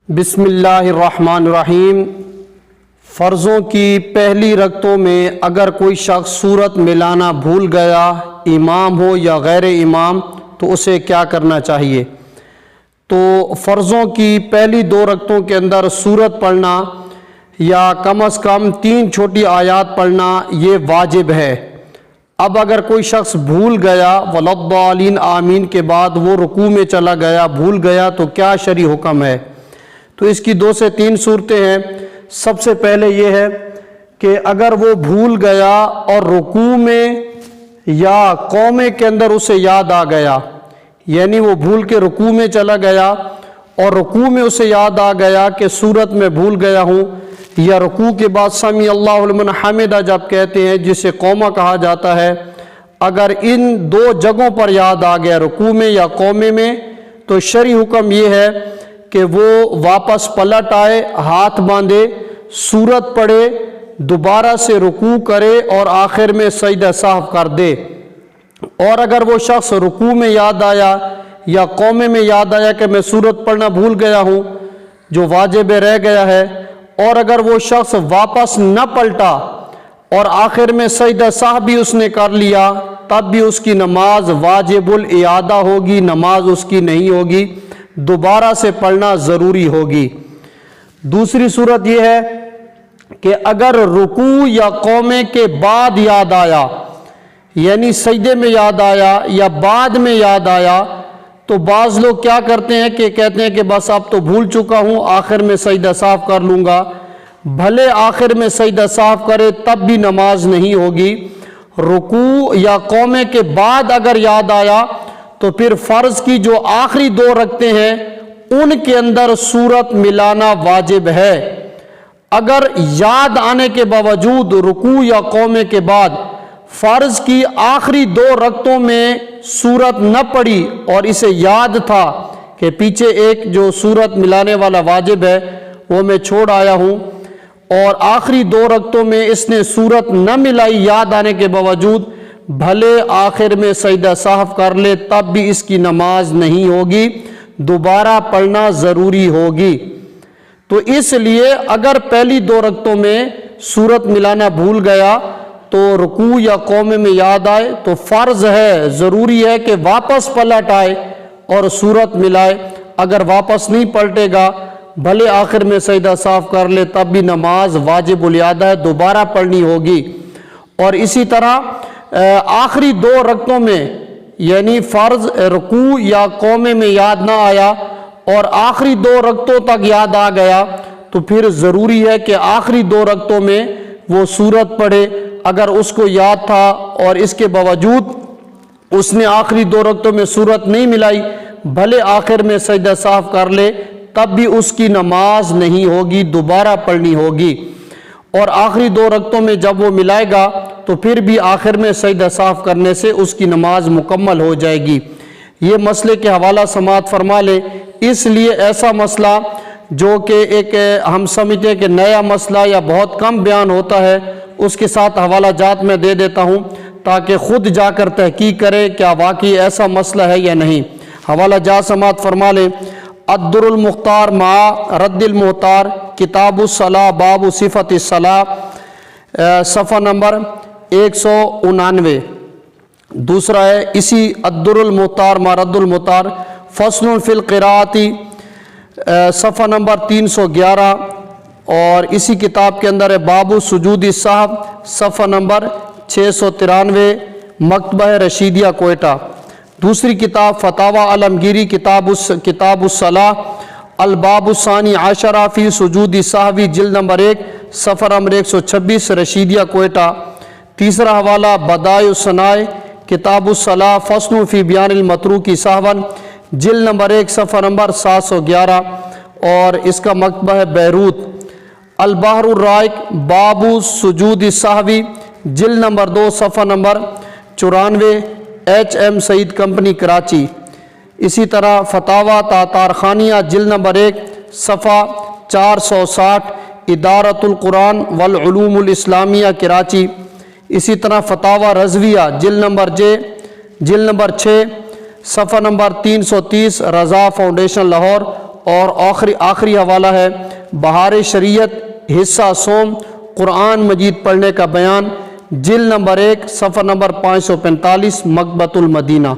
بسم اللہ الرحمن الرحیم۔ فرضوں کی پہلی رکعتوں میں اگر کوئی شخص سورت ملانا بھول گیا، امام ہو یا غیر امام، تو اسے کیا کرنا چاہیے؟ تو فرضوں کی پہلی 2 رکعتوں کے اندر سورت پڑھنا یا کم از کم 3 چھوٹی آیات پڑھنا یہ واجب ہے۔ اب اگر کوئی شخص بھول گیا وَلَضَّالِينَ آمین کے بعد وہ رکوع میں چلا گیا، بھول گیا، تو کیا شرعی حکم ہے؟ تو اس کی 2 سے 3 صورتیں ہیں۔ سب سے پہلے یہ ہے کہ اگر وہ بھول گیا اور رکوع میں یا قومے کے اندر اسے یاد آ گیا، یعنی وہ بھول کے رکوع میں چلا گیا اور رکوع میں اسے یاد آ گیا کہ سورت میں بھول گیا ہوں، یا رکوع کے بعد سمیع اللہ لمن حمدہ جب کہتے ہیں جسے قومہ کہا جاتا ہے، اگر ان 2 جگہوں پر یاد آ گیا رکوع میں یا قومے میں، تو شرعی حکم یہ ہے کہ وہ واپس پلٹ آئے، ہاتھ باندھے، سورت پڑھے، دوبارہ سے رکوع کرے اور آخر میں سجدہ سہو کر دے۔ اور اگر وہ شخص رکوع میں یاد آیا یا قومے میں یاد آیا کہ میں سورت پڑھنا بھول گیا ہوں جو واجب رہ گیا ہے، اور اگر وہ شخص واپس نہ پلٹا اور آخر میں سجدہ سہو بھی اس نے کر لیا، تب بھی اس کی نماز واجب الاعادہ ہوگی، نماز اس کی نہیں ہوگی، دوبارہ سے پڑھنا ضروری ہوگی۔ دوسری صورت یہ ہے کہ اگر رکوع یا قومے کے بعد یاد آیا، یعنی سجدے میں یاد آیا یا بعد میں یاد آیا، تو بعض لوگ کیا کرتے ہیں کہ کہتے ہیں کہ بس اب تو بھول چکا ہوں، آخر میں سجدہ سہو کر لوں گا۔ بھلے آخر میں سجدہ سہو کرے تب بھی نماز نہیں ہوگی۔ رکوع یا قومے کے بعد اگر یاد آیا تو پھر فرض کی جو آخری 2 رکعتیں ہیں ان کے اندر سورت ملانا واجب ہے۔ اگر یاد آنے کے باوجود رکوع یا قومے کے بعد فرض کی آخری 2 رکعتوں میں سورت نہ پڑھی اور اسے یاد تھا کہ پیچھے ایک جو سورت ملانے والا واجب ہے وہ میں چھوڑ آیا ہوں، اور آخری 2 رکعتوں میں اس نے سورت نہ ملائی یاد آنے کے باوجود، بھلے آخر میں سجدہ سہو کر لے تب بھی اس کی نماز نہیں ہوگی، دوبارہ پڑھنا ضروری ہوگی۔ تو اس لیے اگر پہلی 2 رکعتوں میں سورت ملانا بھول گیا تو رکوع یا قومے میں یاد آئے تو فرض ہے، ضروری ہے کہ واپس پلٹ آئے اور سورت ملائے۔ اگر واپس نہیں پلٹے گا، بھلے آخر میں سجدہ سہو کر لے تب بھی نماز واجب الاعادہ ہے، دوبارہ پڑھنی ہوگی۔ اور اسی طرح آخری 2 رکعتوں میں یعنی فرض رکوع یا قومے میں یاد نہ آیا اور آخری 2 رکعتوں تک یاد آ گیا، تو پھر ضروری ہے کہ آخری 2 رکعتوں میں وہ سورت پڑھے۔ اگر اس کو یاد تھا اور اس کے باوجود اس نے آخری 2 رکعتوں میں سورت نہیں ملائی، بھلے آخر میں سجدہ سہو کر لے تب بھی اس کی نماز نہیں ہوگی، دوبارہ پڑھنی ہوگی۔ اور آخری 2 رکعتوں میں جب وہ ملائے گا تو پھر بھی آخر میں سجدہ سہو کرنے سے اس کی نماز مکمل ہو جائے گی۔ یہ مسئلے کے حوالہ سماعت فرما لیں۔ اس لیے ایسا مسئلہ جو کہ ایک ہم سمجھتے ہیں کہ نیا مسئلہ یا بہت کم بیان ہوتا ہے، اس کے ساتھ حوالہ جات میں دے دیتا ہوں تاکہ خود جا کر تحقیق کرے کیا واقعی ایسا مسئلہ ہے یا نہیں۔ حوالہ جات سماعت فرما لیں۔ الدر المختار مع رد المحتار، کتاب الصلاۃ، باب صفت الصلاۃ، صفحہ نمبر 199۔ دوسرا ہے اسی الدر المختار مع رد المحتار، فصل فی القراءۃ، صفحہ نمبر 311، اور اسی کتاب کے اندر ہے باب سجود السہو، صفحہ نمبر 693، مکتبہ رشیدیہ کوئٹہ۔ دوسری کتاب فتاوی عالمگیری، کتاب الصلاۃ، الباب الثانی عشرہ فی سجود السہو، جلد نمبر 1، صفحہ نمبر 126، رشیدیہ کوئٹہ۔ تیسرا حوالہ بدائع الصنائع، کتاب الصلاۃ، فصل فی بیان المتروک سہوا، جلد نمبر 1، صفحہ نمبر 711، اور اس کا مکتبہ ہے بیروت۔ البحر الرائق، باب سجود السہو، جلد نمبر 2، صفحہ نمبر 94، HM سعید کمپنی کراچی۔ اسی طرح فتاوی تاتارخانیہ، جلد نمبر 1، صفحہ 460، ادارۃ القرآن والعلوم الاسلامیہ کراچی۔ اسی طرح فتاوی رضویہ، جلد نمبر 6، صفحہ نمبر 330، رضا فاؤنڈیشن لاہور۔ اور آخری حوالہ ہے بہار شریعت حصہ سوم قرآن مجید پڑھنے کا بیان، جلد نمبر 1 صفحہ نمبر 545 مکتبۃ المدینہ۔